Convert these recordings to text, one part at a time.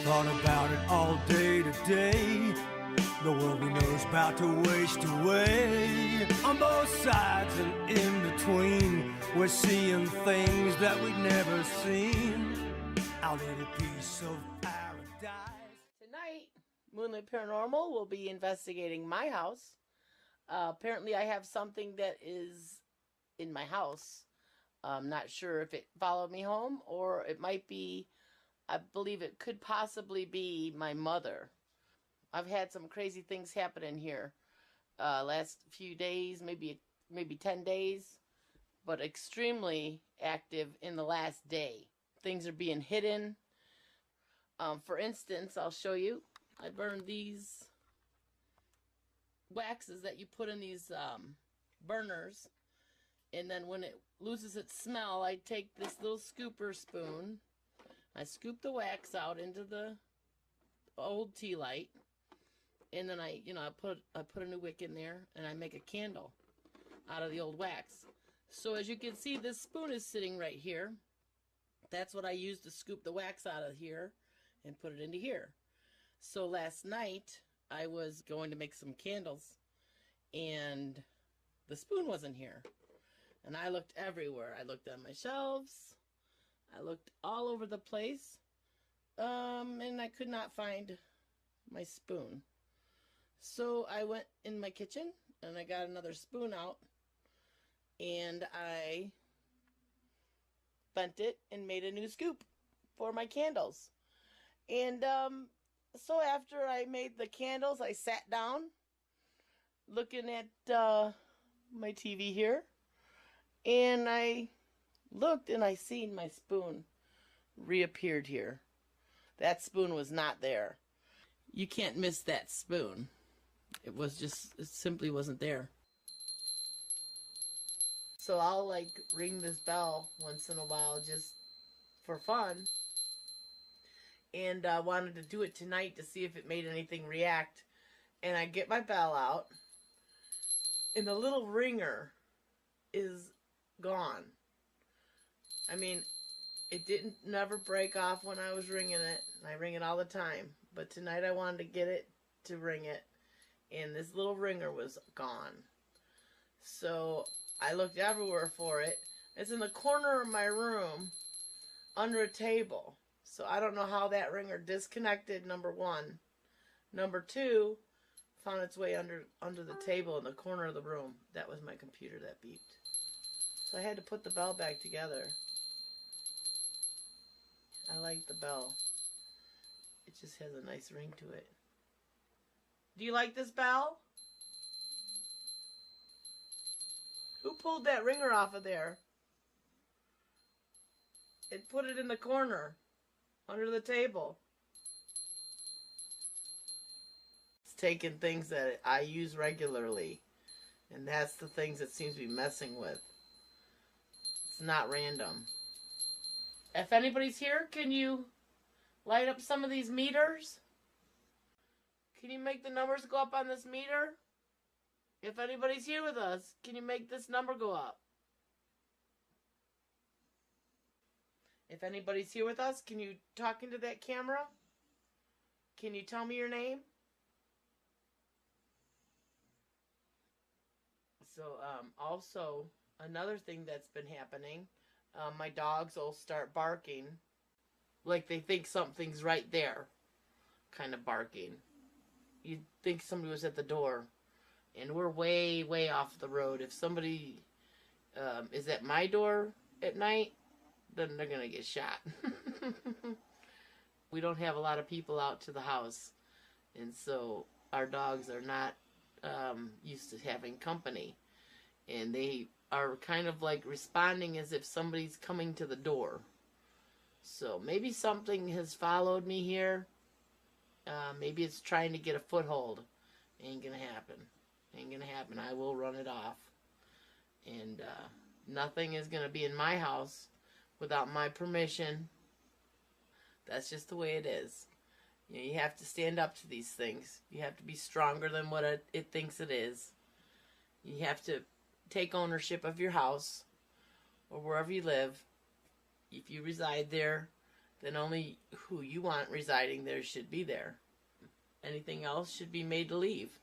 Thought about it all day today. The world we know is about to waste away. On both sides and in between, we're seeing things that we've never seen. Our little piece of paradise. Tonight, Moonlit Paranormal will be investigating my house. Apparently I have something that is in my house. I'm not sure if it followed me home or it might be, I believe it could possibly be my mother. I've had some crazy things happen in here last few days, maybe 10 days, but extremely active in the last day. Things are being hidden. For instance, I'll show you. I burned these waxes that you put in these burners, and then when it loses its smell, I take this little scooper spoon. I scoop the wax out into the old tea light, and then I put a new wick in there, and I make a candle out of the old wax. So as you can see, this spoon is sitting right here. That's what I use to scoop the wax out of here and put it into here. So last night I was going to make some candles, and the spoon wasn't here. And I looked everywhere. I looked on my shelves. I looked all over the place, and I could not find my spoon. So I went in my kitchen, and I got another spoon out, and I bent it and made a new scoop for my candles. And so after I made the candles, I sat down looking at my TV here, and I looked and I seen my spoon reappeared here. That spoon was not there. You can't miss that spoon. It simply wasn't there. So I'll like ring this bell once in a while just for fun. And I wanted to do it tonight to see if it made anything react. And I get my bell out, and the little ringer is gone. I mean, it never break off when I was ringing it. I ring it all the time. But tonight I wanted to get it to ring it, and this little ringer was gone. So I looked everywhere for it. It's in the corner of my room under a table. So I don't know how that ringer disconnected, number one. Number two, found its way under the table in the corner of the room. That was my computer that beeped. So I had to put the bell back together. I like the bell. It just has a nice ring to it. Do you like this bell? Who pulled that ringer off of there? It put it in the corner, under the table. It's taking things that I use regularly, and that's the things it seems to be messing with. It's not random. If anybody's here, can you light up some of these meters? Can you make the numbers go up on this meter? If anybody's here with us, can you make this number go up? If anybody's here with us, can you talk into that camera? Can you tell me your name? So, also, another thing that's been happening, my dogs will start barking like they think something's right there, kind of barking. You'd think somebody was at the door, and we're way, way off the road. If somebody is at my door at night, then they're going to get shot. We don't have a lot of people out to the house, and so our dogs are not used to having company, and they are kind of like responding as if somebody's coming to the door. So maybe something has followed me here. Maybe it's trying to get a foothold. Ain't gonna happen. Ain't gonna happen. I will run it off. And nothing is gonna be in my house without my permission. That's just the way it is. You know, you have to stand up to these things. You have to be stronger than what it thinks it is. You have to take ownership of your house or wherever you live. If you reside there, then only who you want residing there should be there. Anything else should be made to leave.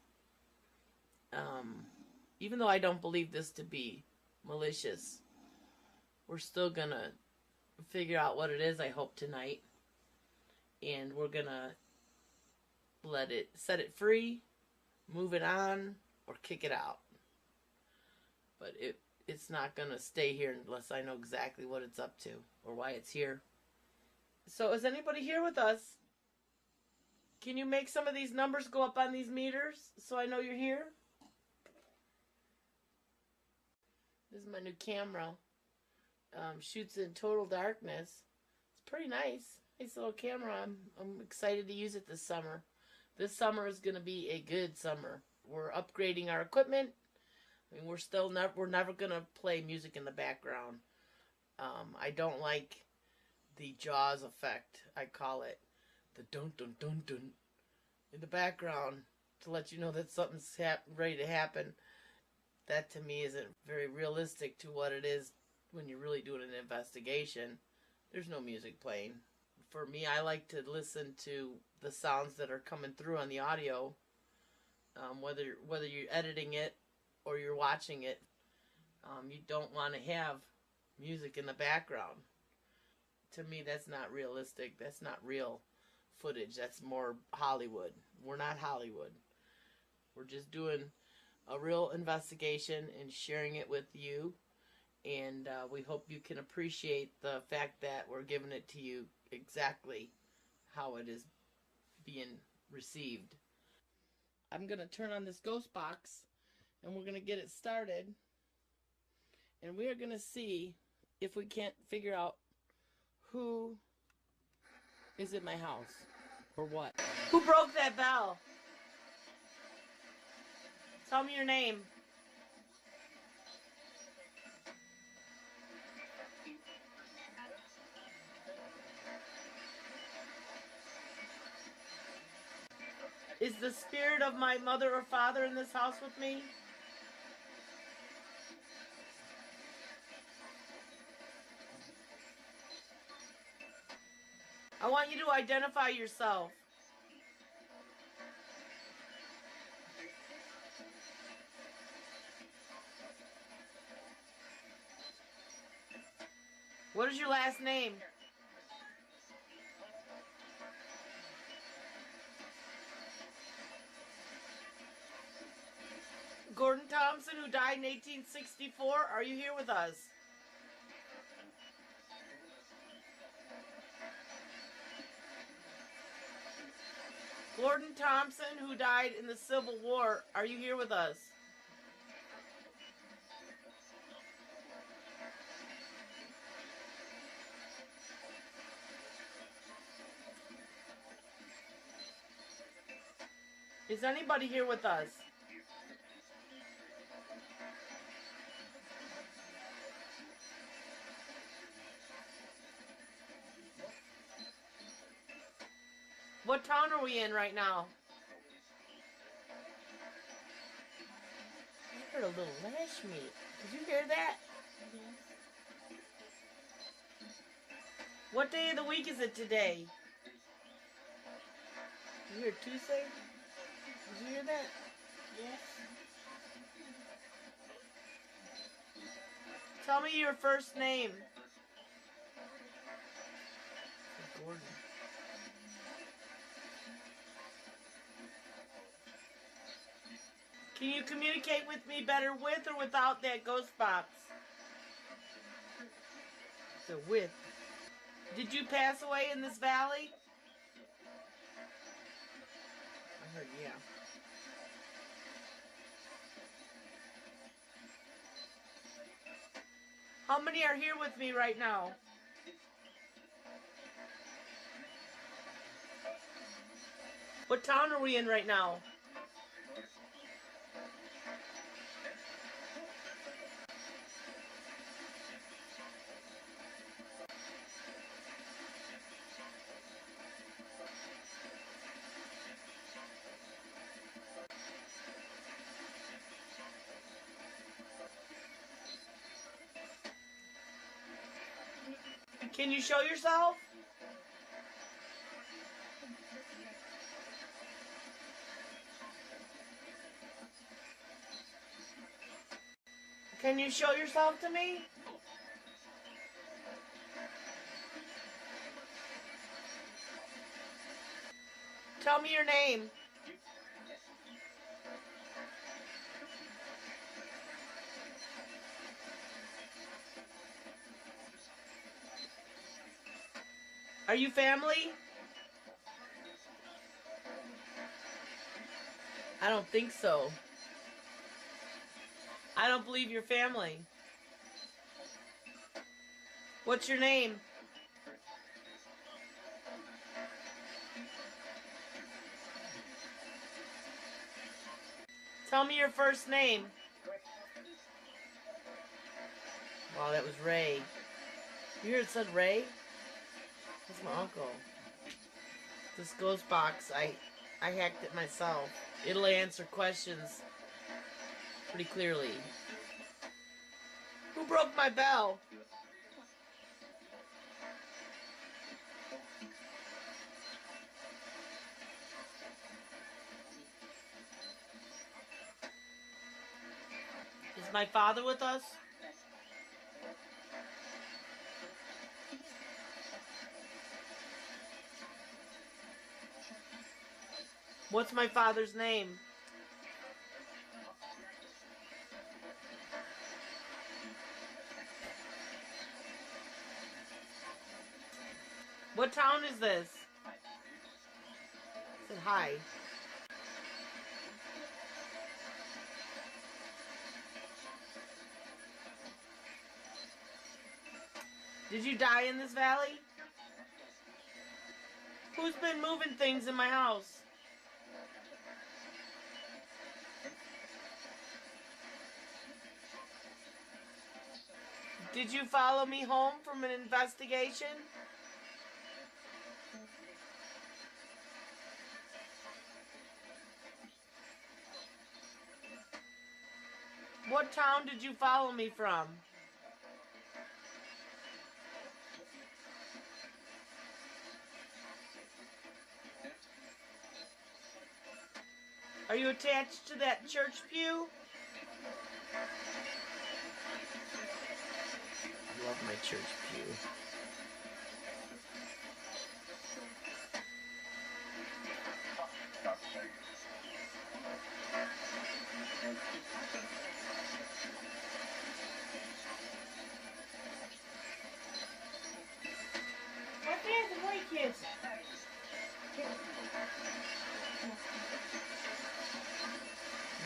Even though I don't believe this to be malicious, we're still gonna figure out what it is, I hope, tonight. And we're gonna set it free, move it on, or kick it out. But it's not gonna stay here unless I know exactly what it's up to or why it's here. So is anybody here with us? Can you make some of these numbers go up on these meters so I know you're here? This is my new camera. Shoots in total darkness. It's pretty nice. Nice little camera. I'm excited to use it this summer. This summer is going to be a good summer. We're upgrading our equipment. I mean, we're never going to play music in the background. I don't like the Jaws effect, I call it. The dun dun dun dun in the background to let you know that something's ready to happen. That to me isn't very realistic to what it is when you're really doing an investigation. There's no music playing. For me, I like to listen to the sounds that are coming through on the audio, whether you're editing it or you're watching it. You don't want to have music in the background. To me, that's not realistic. That's not real footage. That's more Hollywood. We're not Hollywood. We're just doing a real investigation and sharing it with you. And we hope you can appreciate the fact that we're giving it to you exactly how it is being received. I'm going to turn on this ghost box and we're going to get it started. And we are going to see if we can't figure out who is in my house or what. Who broke that bell? Tell me your name. Is the spirit of my mother or father in this house with me? I want you to identify yourself. What is your last name? Gordon Thompson, who died in 1864, are you here with us? Gordon Thompson, who died in the Civil War, are you here with us? Is anybody here with us? What town are we in right now? I heard a little Lashmeet. Did you hear that? What day of the week is it today? You hear Tuesday? Did you hear that? Yes. Tell me your first name. Gordon. Can you communicate with me better with or without that ghost box? So with. Did you pass away in this valley? I heard yeah. How many are here with me right now? What town are we in right now? Can you show yourself? Can you show yourself to me? Tell me your name. Are you family? I don't think so. I don't believe you're family. What's your name? Tell me your first name. Wow, that was Ray. You heard it said Ray? That's my uncle. This ghost box, I hacked it myself. It'll answer questions pretty clearly. Who broke my bell? Is my father with us? What's my father's name? What town is this? I said hi. Did you die in this valley? Who's been moving things in my house? Did you follow me home from an investigation? What town did you follow me from? Are you attached to that church pew? I love my church pew. What is the boy kids?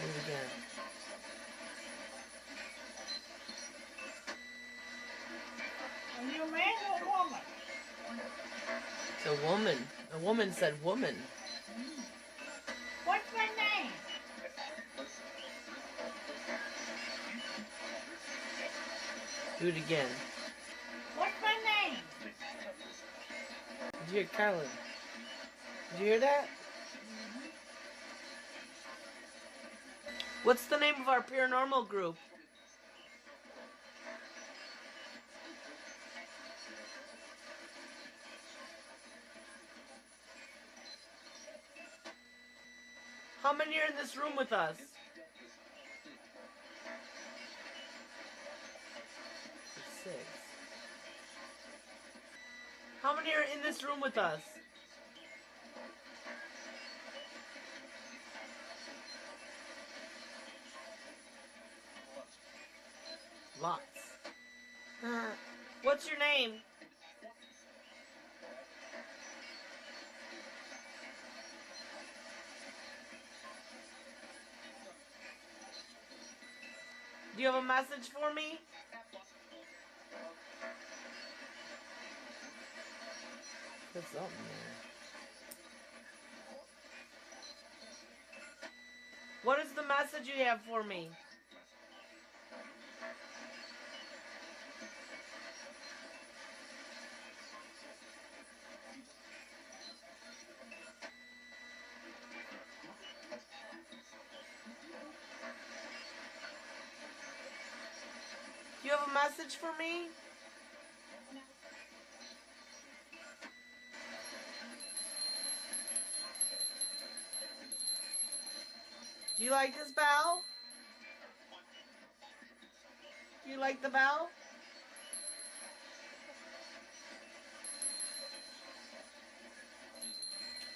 Do it again. Are you a man or a woman? It's a woman. A woman said woman. What's my name? Do it again. What's my name? Did you hear Carolyn? Did you hear that? What's the name of our paranormal group? How many are in this room with us? There's 6. How many are in this room with us? Lots. What's your name? Do you have a message for me? Put something there. What is the message you have for me? Do you have a message for me? Do you like this bell? You like the bell?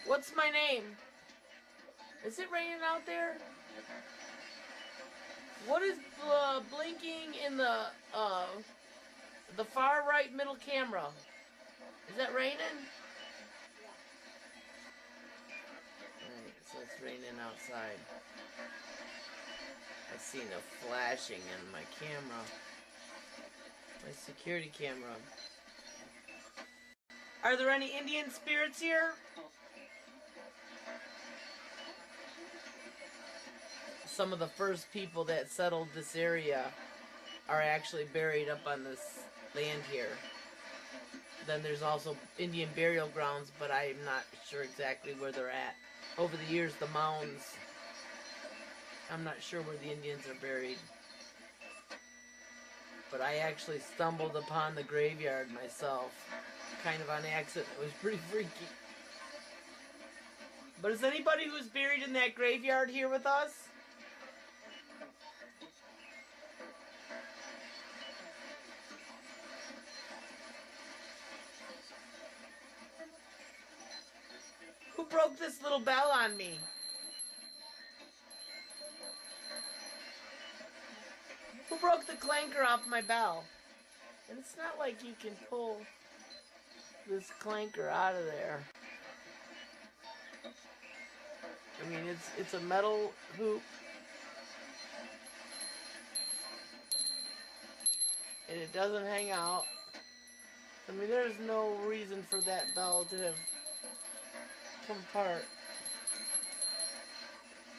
What's my name? Is it raining out there? What is blinking in the far right middle camera? Is that raining? Alright, so it's raining outside. I seen a flashing in my camera. My security camera. Are there any Indian spirits here? Some of the first people that settled this area are actually buried up on this land here. Then there's also Indian burial grounds, but I'm not sure exactly where they're at. Over the years, the mounds, I'm not sure where the Indians are buried. But I actually stumbled upon the graveyard myself, kind of on accident. It was pretty freaky. But is anybody who's buried in that graveyard here with us? Who broke this little bell on me? Who broke the clanker off my bell? And it's not like you can pull this clanker out of there. I mean, it's a metal hoop. And it doesn't hang out. I mean, there's no reason for that bell to have come apart.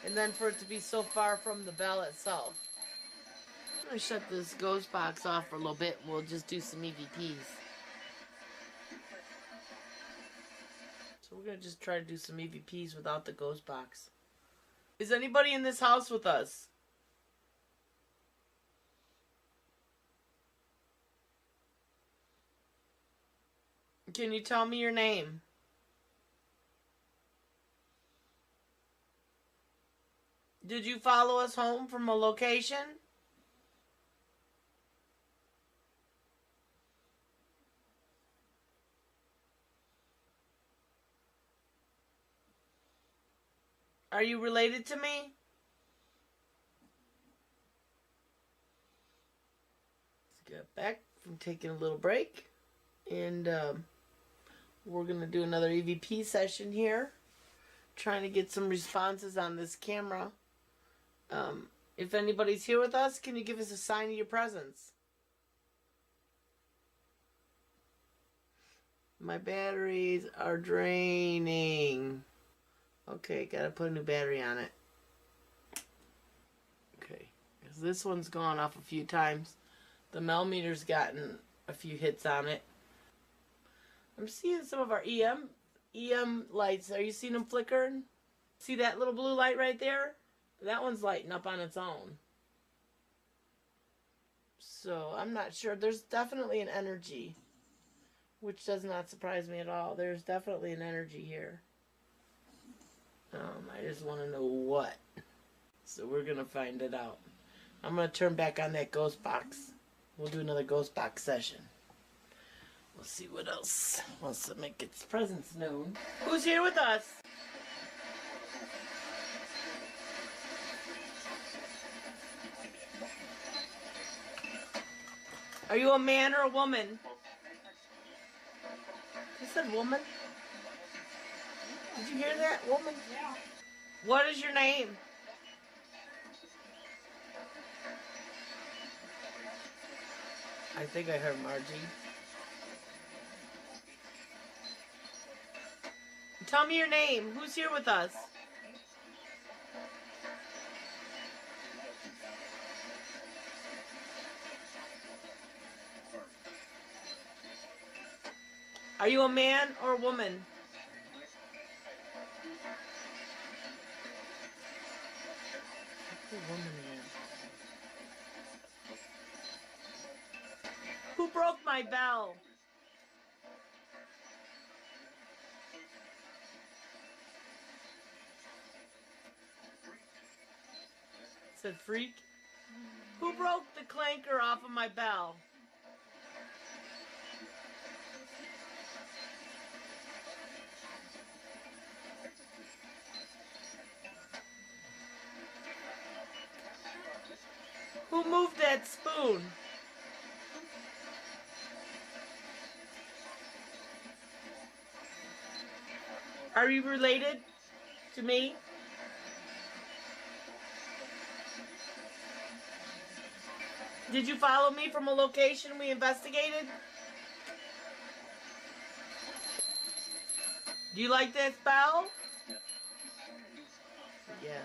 And then for it to be so far from the bell itself. I'm going to shut this ghost box off for a little bit and we'll just do some EVPs. So we're going to just try to do some EVPs without the ghost box. Is anybody in this house with us? Can you tell me your name? Did you follow us home from a location? Are you related to me? Let's get back from taking a little break. And we're going to do another EVP session here. Trying to get some responses on this camera. If anybody's here with us, can you give us a sign of your presence? My batteries are draining. Okay, gotta put a new battery on it. Okay, because this one's gone off a few times. The millimeter's gotten a few hits on it. I'm seeing some of our EM lights. Are you seeing them flickering? See that little blue light right there? That one's lighting up on its own. So, I'm not sure. There's definitely an energy. Which does not surprise me at all. There's definitely an energy here. I just want to know what. So we're going to find it out. I'm going to turn back on that ghost box. We'll do another ghost box session. We'll see what else wants to make its presence known. Who's here with us? Are you a man or a woman? You said woman? Did you hear that, woman? Yeah. What is your name? I think I heard Margie. Tell me your name. Who's here with us? Are you a man or a woman? Who broke my bell? Said freak. Who broke the clanker off of my bell? Who moved that spoon? Are you related to me? Did you follow me from a location we investigated? Do you like that spell? Yes.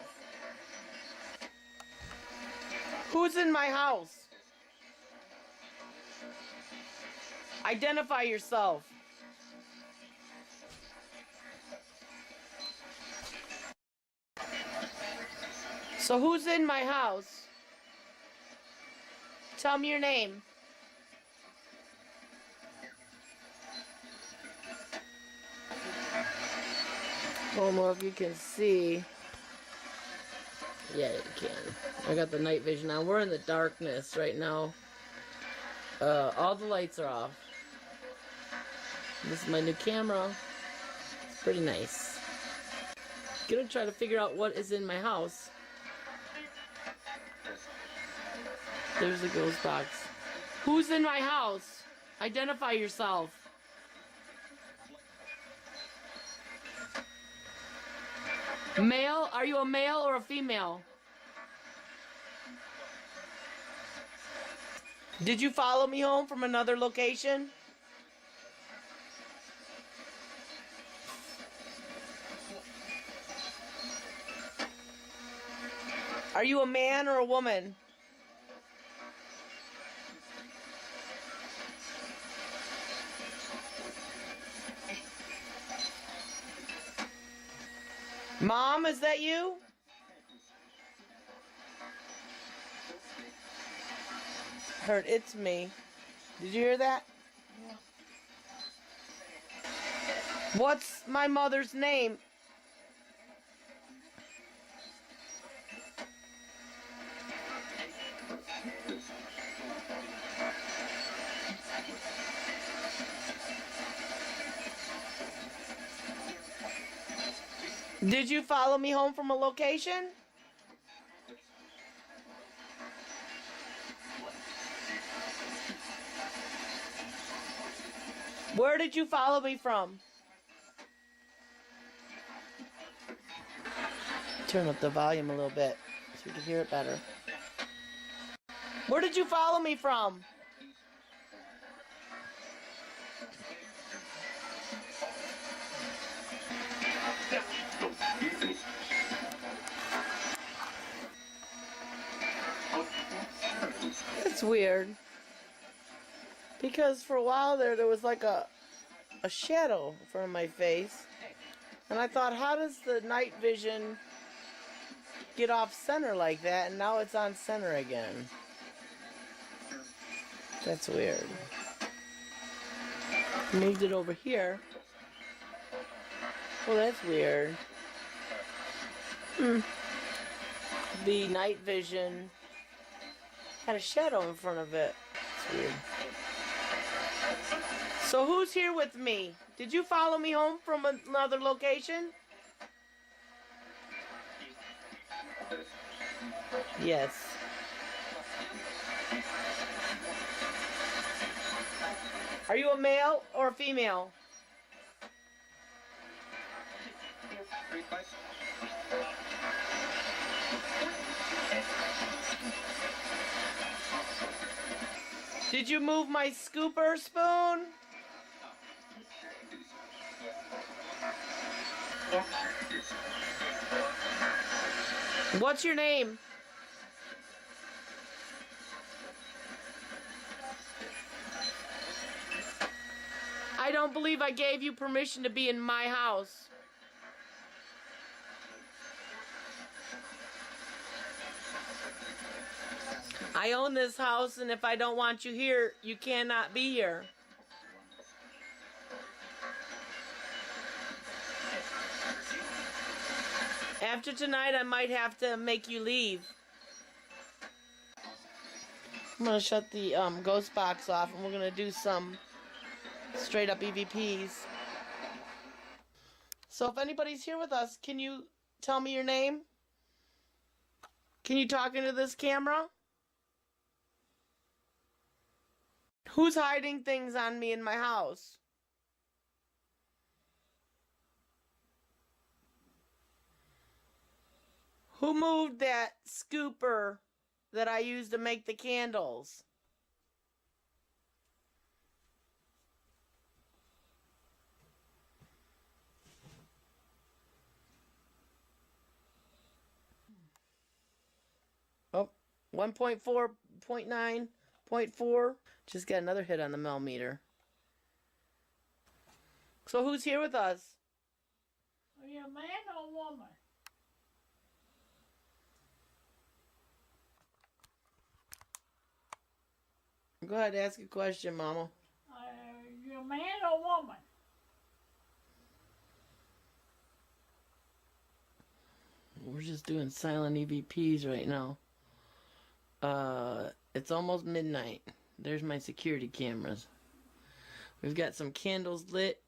Who's in my house? Identify yourself. So who's in my house? Tell me your name. I don't know if you can see. Yeah, you can. I got the night vision on. We're in the darkness right now. All the lights are off. This is my new camera. It's pretty nice. Gonna try to figure out what is in my house. There's the ghost box. Who's in my house? Identify yourself. Male? Are you a male or a female? Did you follow me home from another location? Are you a man or a woman? Mom, is that you? Heard it's me. Did you hear that? Yeah. What's my mother's name? Did you follow me home from a location? Where did you follow me from? Turn up the volume a little bit so you can hear it better. Where did you follow me from? It's weird. Because for a while there was like a shadow in front of my face. And I thought, how does the night vision get off center like that? And now it's on center again. That's weird. Moved it over here. Well, that's weird. The night vision had a shadow in front of it. It's weird. So who's here with me? Did you follow me home from another location? Yes. Are you a male or a female? Did you move my scooper spoon? What's your name? I don't believe I gave you permission to be in my house. I own this house, and if I don't want you here, you cannot be here. After tonight, I might have to make you leave. I'm gonna shut the ghost box off, and we're gonna do some straight up EVPs. So if anybody's here with us, can you tell me your name? Can you talk into this camera? Who's hiding things on me in my house? Who moved that scooper that I used to make the candles? Oh, 1.4.9.4. Just got another hit on the millimeter. So who's here with us? Are you a man or a woman? Go ahead, ask a question, Mama. Are you a man or a woman? We're just doing silent EVPs right now. It's almost midnight. There's my security cameras. We've got some candles lit.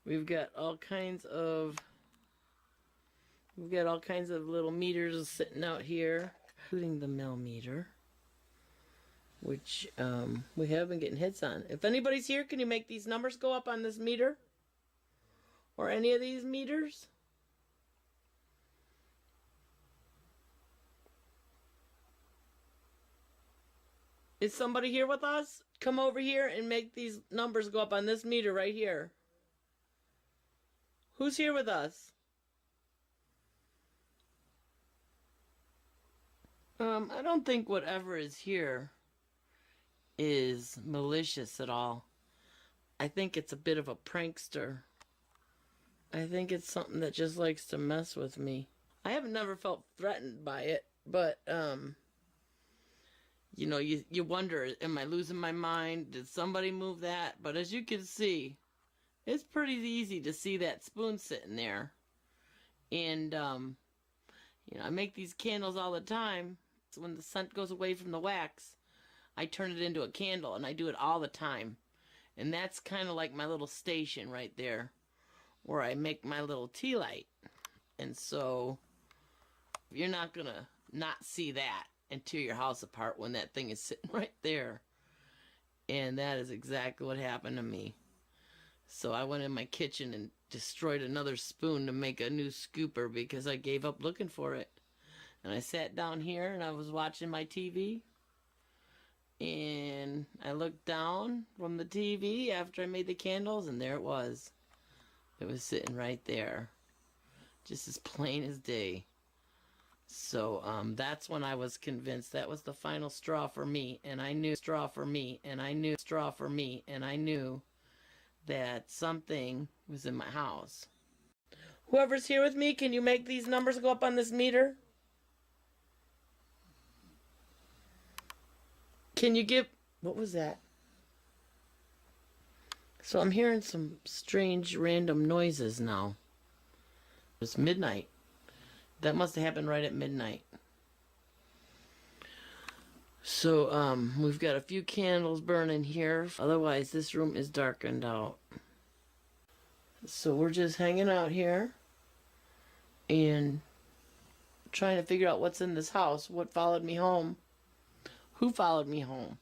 We've got all kinds of little meters sitting out here, including the millimeter, which we have been getting hits on. If anybody's here, can you make these numbers go up on this meter? Or any of these meters? Is somebody here with us? Come over here and make these numbers go up on this meter right here. Who's here with us? I don't think whatever is here is malicious at all. I think it's a bit of a prankster. I think it's something that just likes to mess with me. I have never felt threatened by it, but, you know, you wonder, am I losing my mind? Did somebody move that? But as you can see, it's pretty easy to see that spoon sitting there. And, you know, I make these candles all the time. So when the scent goes away from the wax, I turn it into a candle, and I do it all the time. And that's kind of like my little station right there, where I make my little tea light. And so, you're not going to not see that and tear your house apart when that thing is sitting right there. And that is exactly what happened to me. So I went in my kitchen and destroyed another spoon to make a new scooper because I gave up looking for it. And I sat down here and I was watching my TV. And I looked down from the TV after I made the candles, and there it was. It was sitting right there. Just as plain as day. So that's when I was convinced that was the final straw for me. And I knew that something was in my house. Whoever's here with me, can you make these numbers go up on this meter? Can you give... What was that? So I'm hearing some strange random noises now. It's midnight. That must have happened right at midnight. So, we've got a few candles burning here. Otherwise, this room is darkened out. So we're just hanging out here and trying to figure out what's in this house. What followed me home? Who followed me home?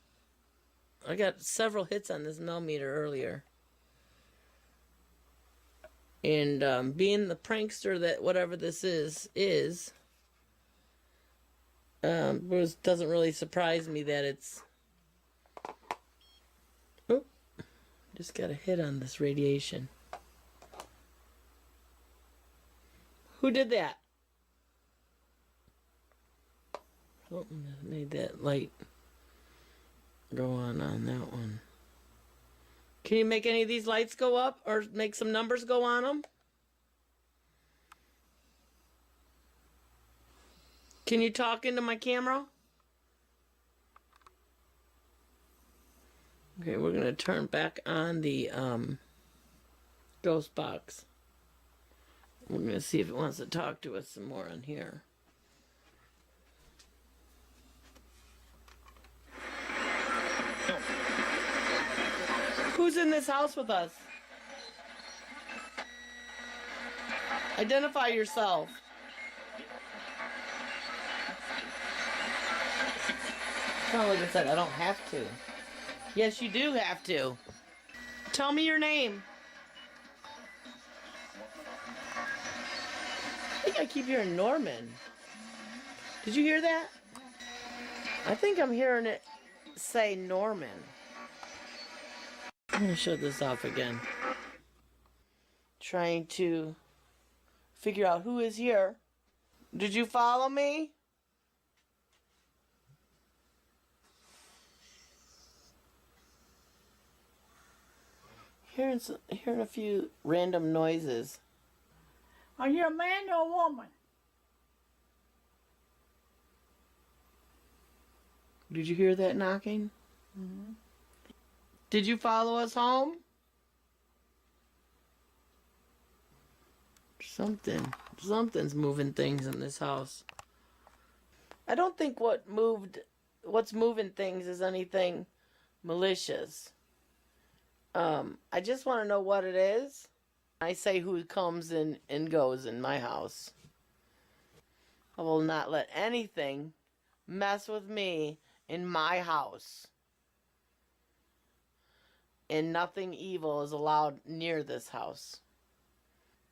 I got several hits on this millimeter earlier. And being the prankster that whatever this is, doesn't really surprise me that it's... Oh, just got a hit on this radiation. Who did that? Oh, made that light go on that one. Can you make any of these lights go up or make some numbers go on them? Can you talk into my camera? Okay, we're going to turn back on the ghost box. We're going to see if it wants to talk to us some more on here. Who's in this house with us? Identify yourself. Kind of like I said, I don't have to. Yes, you do have to. Tell me your name. I think I keep hearing Norman. Did you hear that? I think I'm hearing it say Norman. I'm going to shut this off again. Trying to figure out who is here. Did you follow me? Hearing a few random noises. Are you a man or a woman? Did you hear that knocking? Mm-hmm. Did you follow us home? Something's moving things in this house. I don't think what's moving things is anything malicious. I just want to know what it is. I say who comes in and goes in my house. I will not let anything mess with me in my house. And nothing evil is allowed near this house.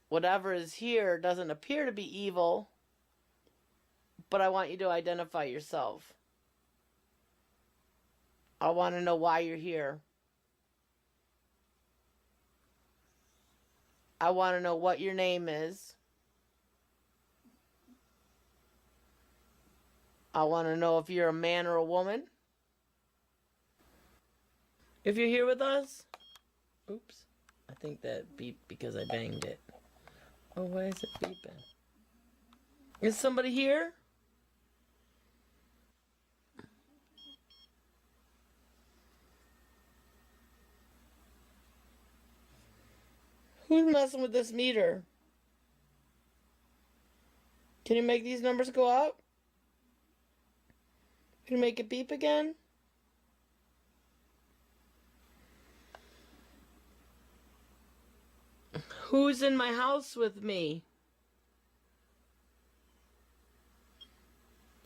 Whatever is here doesn't appear to be evil, but I want you to identify yourself. I want to know why you're here. I want to know what your name is. I want to know if you're a man or a woman. If you're here with us. Oops. I think that beeped because I banged it. Oh, why is it beeping? Is somebody here? Who's messing with this meter? Can you make these numbers go up? Can you make it beep again? Who's in my house with me?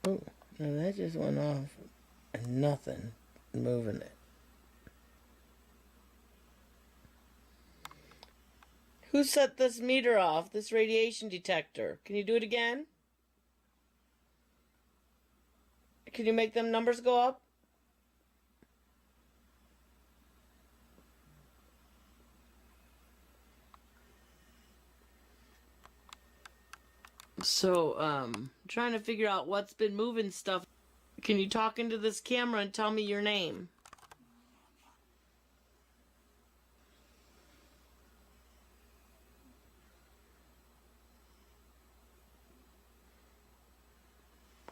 Oh, no, that just went off. And nothing moving it. Who set this meter off, this radiation detector? Can you do it again? Can you make them numbers go up? So, trying to figure out what's been moving stuff. Can you talk into this camera and tell me your name?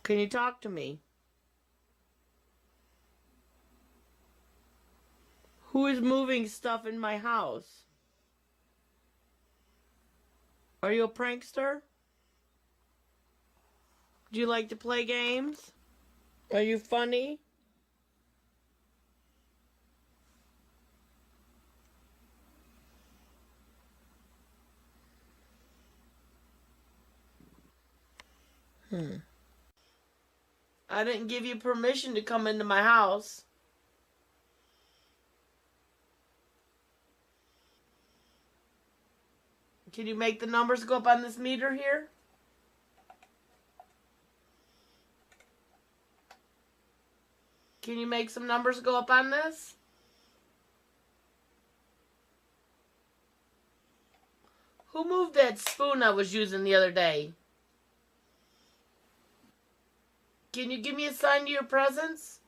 Can you talk to me? Who is moving stuff in my house? Are you a prankster? Do you like to play games? Are you funny? I didn't give you permission to come into my house. Can you make the numbers go up on this meter here? Can you make some numbers go up on this? Who moved that spoon I was using the other day? Can you give me a sign to your presence?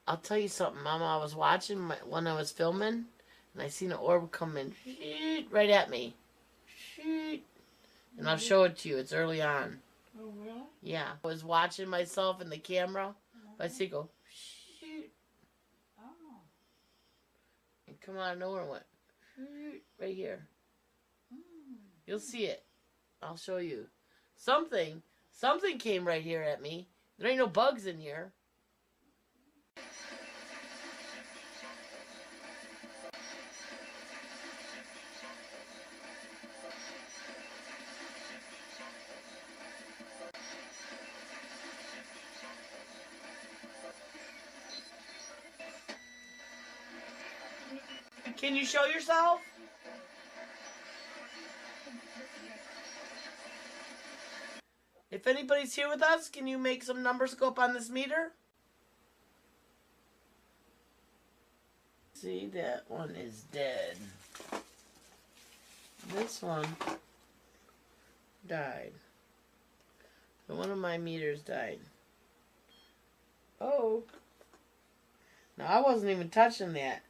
I'll tell you something, Mama. I was watching when I was filming, and I seen an orb come in right at me. And I'll show it to you. It's early on. Oh, really? Yeah. I was watching myself in the camera. I see it go, Oh. and come out of nowhere and went, right here. You'll see it. I'll show you. Something Something came right here at me. There ain't no bugs in here. Can you show yourself? If anybody's here with us, can you make some numbers go up on this meter? See, that one is dead. This one died. So one of my meters died. Oh. Now, I wasn't even touching that.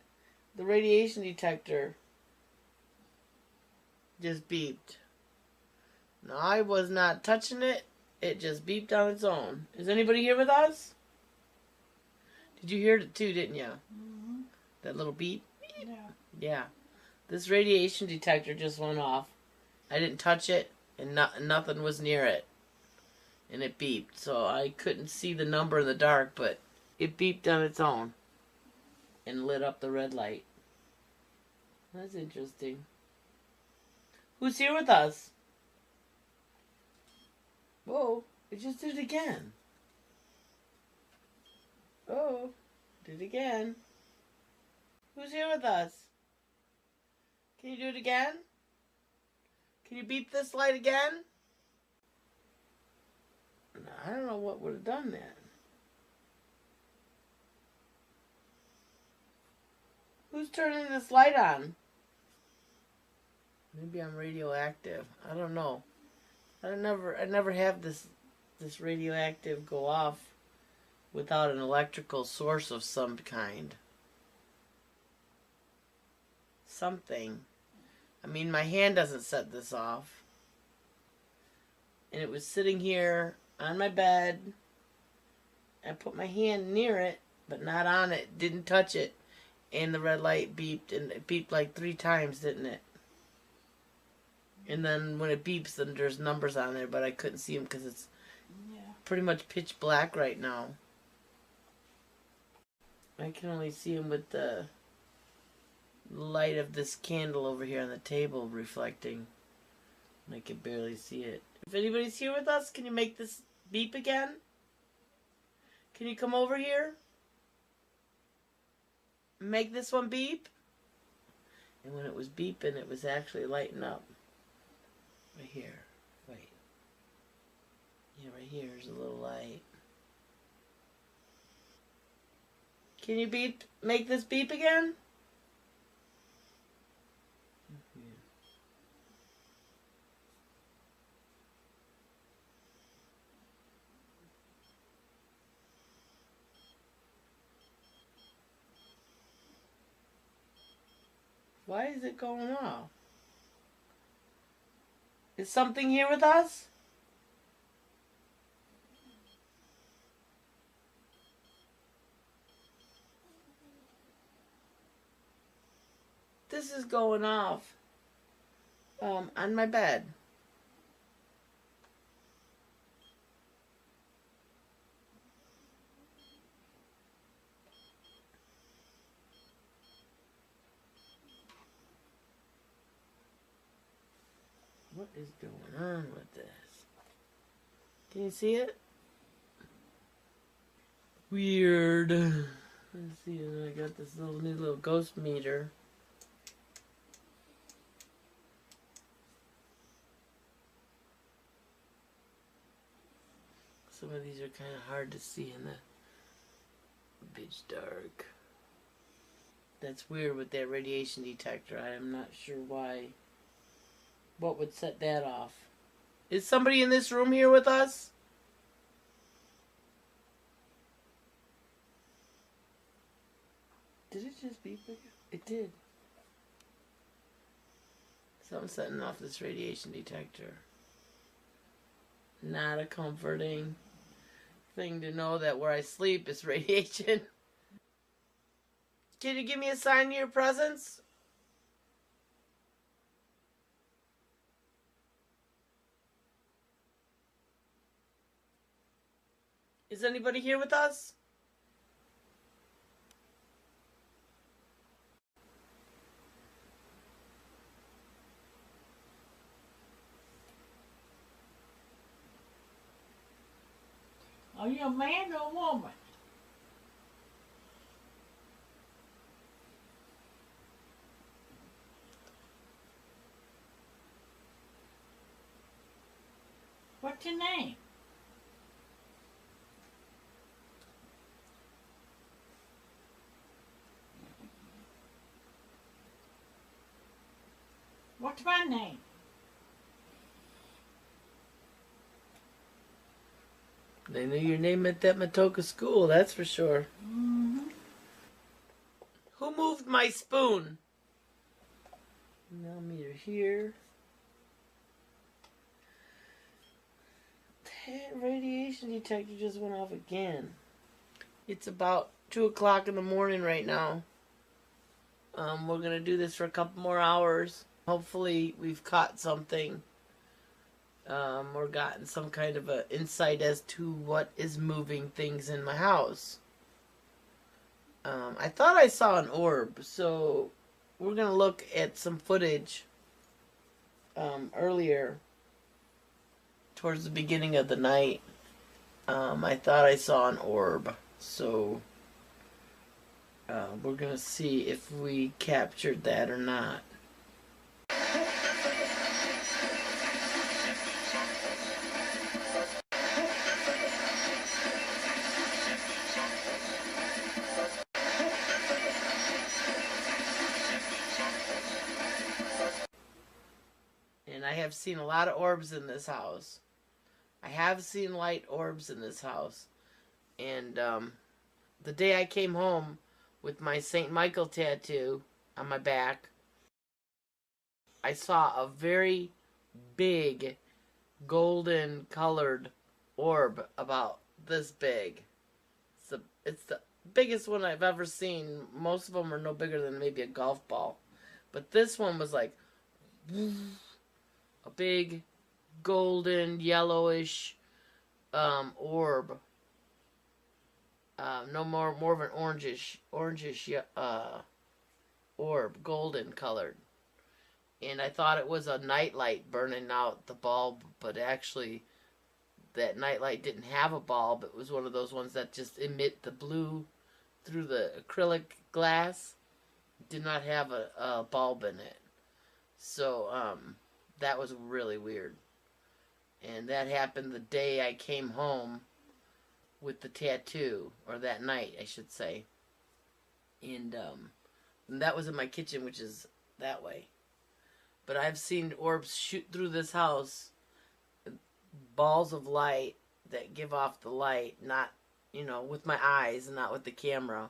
The radiation detector just beeped. Now, I was not touching it. It just beeped on its own. Is anybody here with us? Did you hear it too, didn't you? Mm-hmm. That little beep? Yeah. Yeah. This radiation detector just went off. I didn't touch it, and nothing was near it. And it beeped. So I couldn't see the number in the dark, but it beeped on its own. And lit up the red light. That's interesting. Who's here with us? Whoa, it just did it again. Oh, did it again. Who's here with us? Can you do it again? Can you beep this light again? I don't know what would have done that. Who's turning this light on? Maybe I'm radioactive. I don't know. I never have this radioactive go off without an electrical source of some kind. Something. I mean, my hand doesn't set this off. And it was sitting here on my bed. I put my hand near it, but not on it. Didn't touch it. And the red light beeped, and it beeped like 3 times, didn't it? And then when it beeps, then there's numbers on there, but I couldn't see them because it's pretty much pitch black right now. I can only see them with the light of this candle over here on the table reflecting. I can barely see it. If anybody's here with us, can you make this beep again? Can you come over here? Make this one beep? And when it was beeping, it was actually lighting up. Right here. Wait. Yeah, right here is a little light. Can you beep? Make this beep again? Why is it going off? Is something here with us? This is going off on my bed. What is going on with this? Can you see it? Weird. Let's see, and I got this new little ghost meter. Some of these are kind of hard to see in the pitch dark. That's weird with that radiation detector. I am not sure why. What would set that off? Is somebody in this room here with us? Did it just beep again? It did. So I'm setting off this radiation detector. Not a comforting thing to know that where I sleep is radiation. Can you give me a sign of your presence? Is anybody here with us? Are you a man or a woman? What's your name? What's my name? They knew your name at that Matoka school, that's for sure. Mm-hmm. Who moved my spoon? Millimeter here. That radiation detector just went off again. It's about 2 o'clock in the morning right now. We're going to do this for a couple more hours. Hopefully we've caught something. Or gotten some kind of an insight as to what is moving things in my house. I thought I saw an orb, so we're going to look at some footage earlier towards the beginning of the night. I thought I saw an orb, so we're going to see if we captured that or not. And I have seen a lot of orbs in this house. I have seen light orbs in this house. And the day I came home with my St. Michael tattoo on my back, I saw a very big golden colored orb about this big. It's the biggest one I've ever seen. Most of them are no bigger than maybe a golf ball. But this one was like a big golden yellowish orb. No more of an orangish orb, golden colored. And I thought it was a nightlight burning out the bulb, but actually that nightlight didn't have a bulb. It was one of those ones that just emit the blue through the acrylic glass. It did not have a bulb in it. So that was really weird. And that happened the day I came home with the tattoo, or that night, I should say. And that was in my kitchen, which is that way. But I've seen orbs shoot through this house, balls of light that give off the light, not, with my eyes, not with the camera.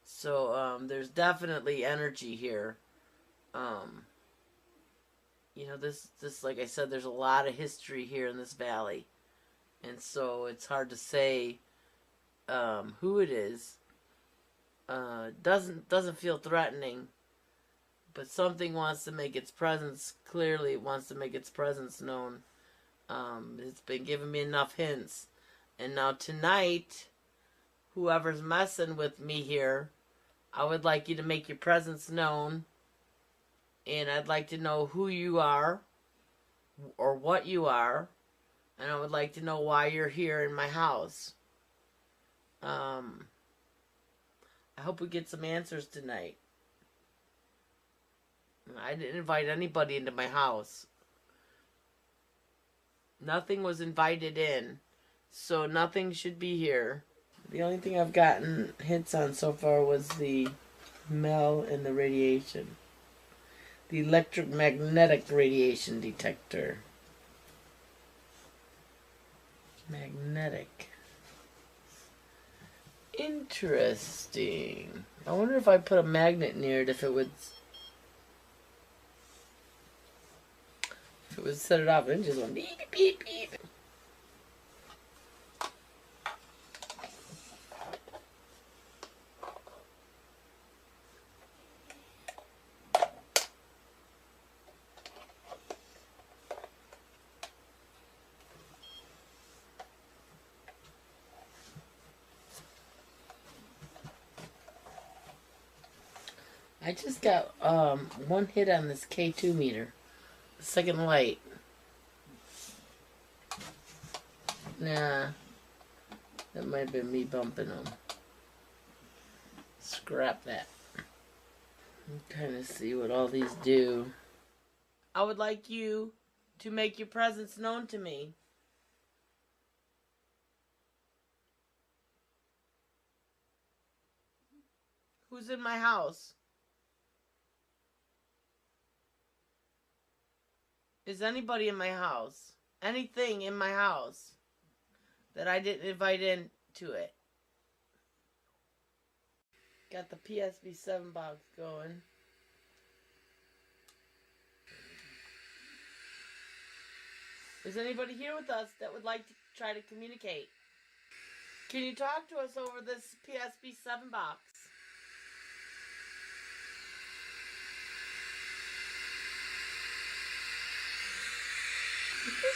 So there's definitely energy here. This, like I said, there's a lot of history here in this valley. And so it's hard to say who it is. Doesn't feel threatening. But something wants to make its presence, clearly it wants to make its presence known. It's been giving me enough hints. And now tonight, whoever's messing with me here, I would like you to make your presence known. And I'd like to know who you are, or what you are. And I would like to know why you're here in my house. I hope we get some answers tonight. I didn't invite anybody into my house. Nothing was invited in. So nothing should be here. The only thing I've gotten hits on so far was the smell and the radiation. The electromagnetic radiation detector. Magnetic. Interesting. I wonder if I put a magnet near it, if it would set it off and just went beep, beep, beep. I just got one hit on this K2 meter. Second light. Nah. That might have been me bumping them. Scrap that. I'm trying to see what all these do. I would like you to make your presence known to me. Who's in my house? Is anybody in my house? Anything in my house that I didn't invite into it? Got the PSB7 box going. Is anybody here with us that would like to try to communicate? Can you talk to us over this PSB7 box?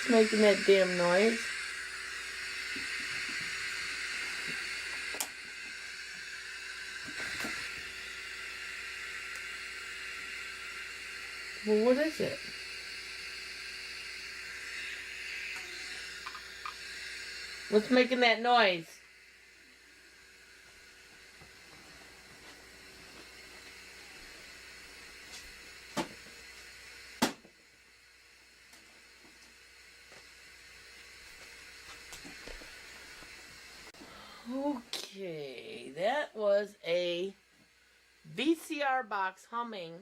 Who's making that damn noise? Well, what is it? What's making that noise? Okay, that was a VCR box humming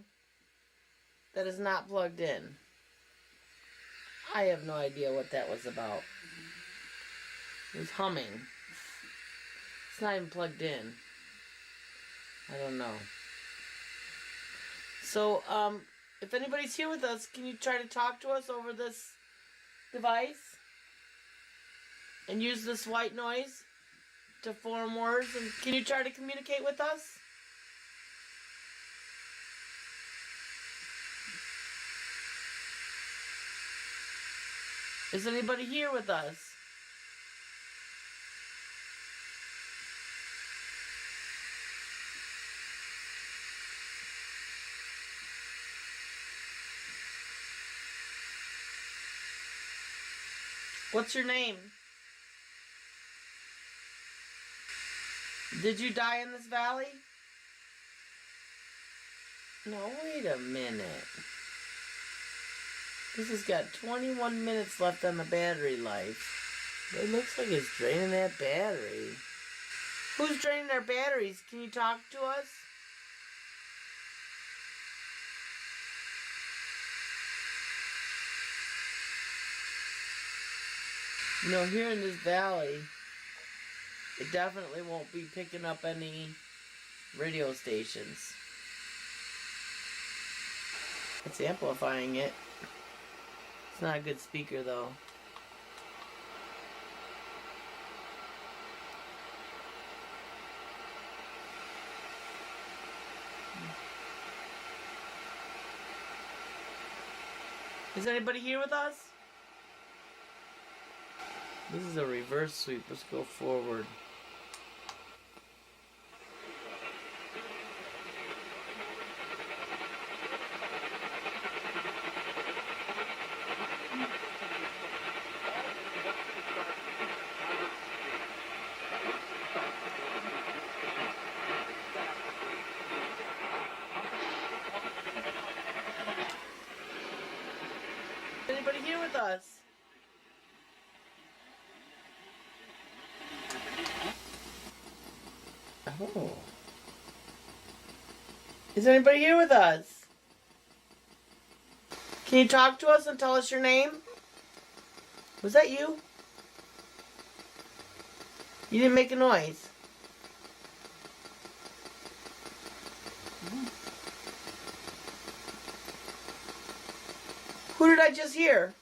that is not plugged in. I have no idea what that was about. It was humming. It's not even plugged in. I don't know. So, if anybody's here with us, can you try to talk to us over this device? And use this white noise to form words? And can you try to communicate with us? Is anybody here with us? What's your name? Did you die in this valley? No, wait a minute. This has got 21 minutes left on the battery life. It looks like it's draining that battery. Who's draining their batteries? Can you talk to us? You know, here in this valley, it definitely won't be picking up any radio stations. It's amplifying it. It's not a good speaker, though. Is anybody here with us? This is a reverse sweep. Let's go forward. Anybody here with us? Oh. Is anybody here with us? Can you talk to us and tell us your name? Was that you? You didn't make a noise. Who did I just hear?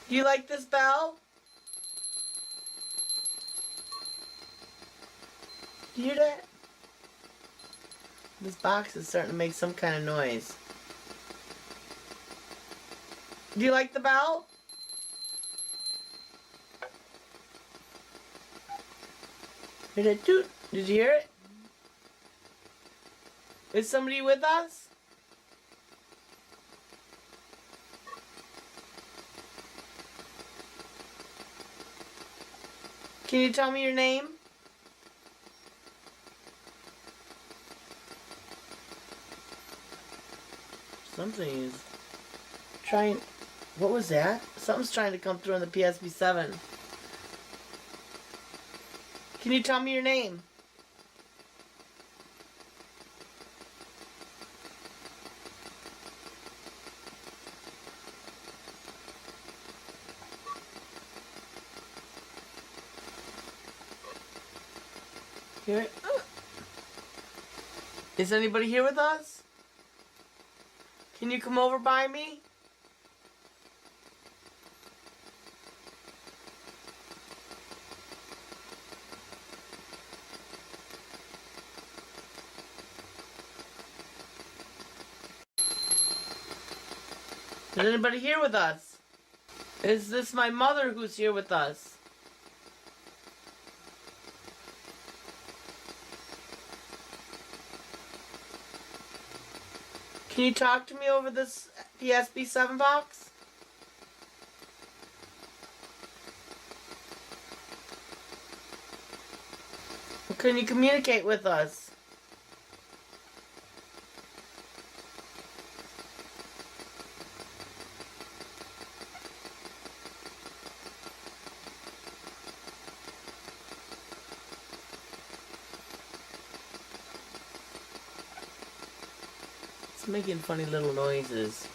Do you like this bell? Do you hear that? This box is starting to make some kind of noise. Do you like the bell? Hear that toot? Did you hear it? Is somebody with us? Can you tell me your name? Something is trying. What was that? Something's trying to come through on the PSB7. Can you tell me your name? Here. Is anybody here with us? Can you come over by me? Is anybody here with us? Is this my mother who's here with us? Can you talk to me over this PSB7 box? Or can you communicate with us? It's making funny little noises.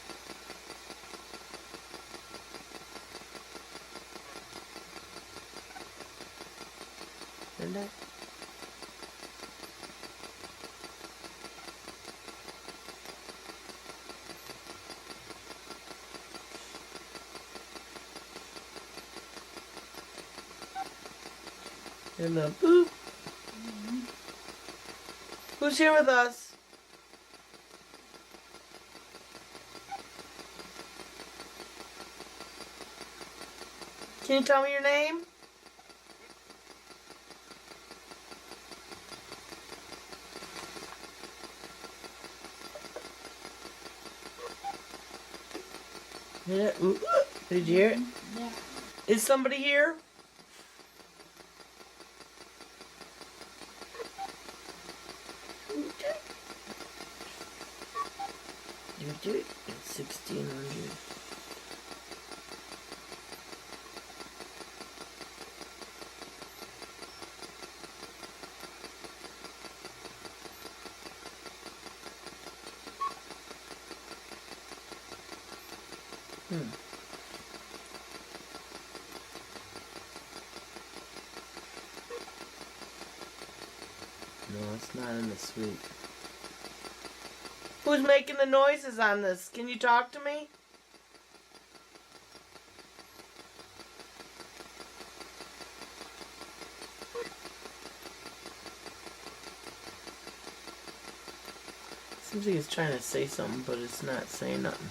Isn't it? And the boop. Who's here with us? Can you tell me your name? Yeah. Ooh. Did you hear it? Yeah. Is somebody here? It's 1600. No, it's not in the suite. Who's making the noises on this? Can you talk to me? Seems like it's trying to say something, but it's not saying nothing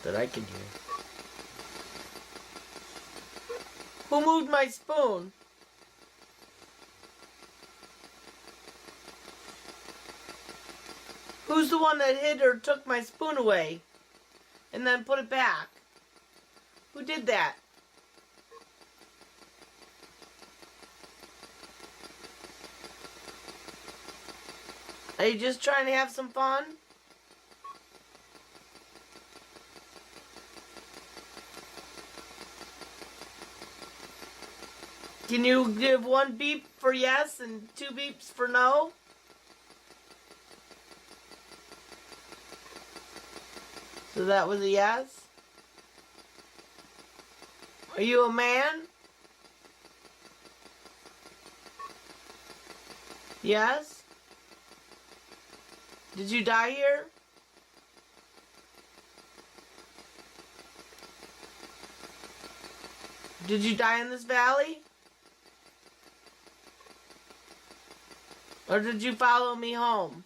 that I can hear. Who moved my spoon? Who's the one that hid or took my spoon away and then put it back? Who did that? Are you just trying to have some fun? Can you give one beep for yes and two beeps for no? So that was a yes? Are you a man? Yes? Did you die here? Did you die in this valley? Or did you follow me home?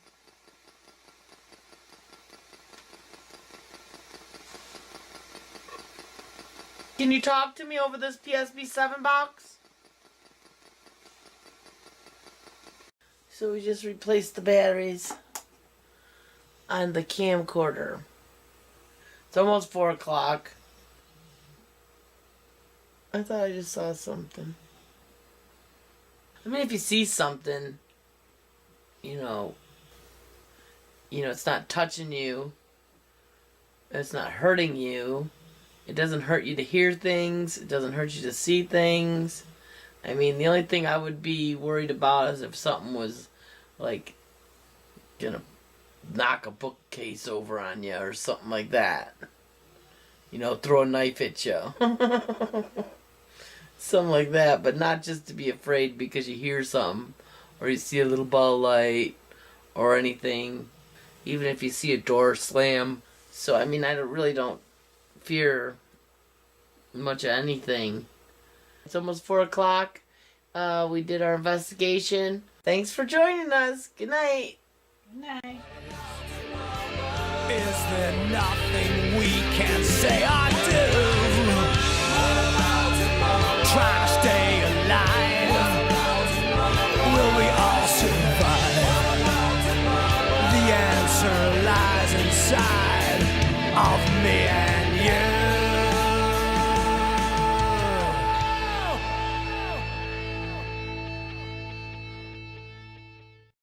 Can you talk to me over this PSB7 box? So we just replaced the batteries. on the camcorder. It's almost 4 o'clock. I thought I just saw something. I mean, if you see something, you know, it's not touching you. It's not hurting you. It doesn't hurt you to hear things. It doesn't hurt you to see things. I mean, the only thing I would be worried about is if something was, like, gonna knock a bookcase over on you or something like that. You know, throw a knife at you. Something like that, but not just to be afraid because you hear something or you see a little ball of light or anything. Even if you see a door slam. So, I mean, I really don't fear much of anything. It's almost 4 o'clock. We did our investigation. Thanks for joining us. Good night. Good night. Is there nothing we can say or do? Trying to stay alive. Will we all survive? The answer lies inside of me.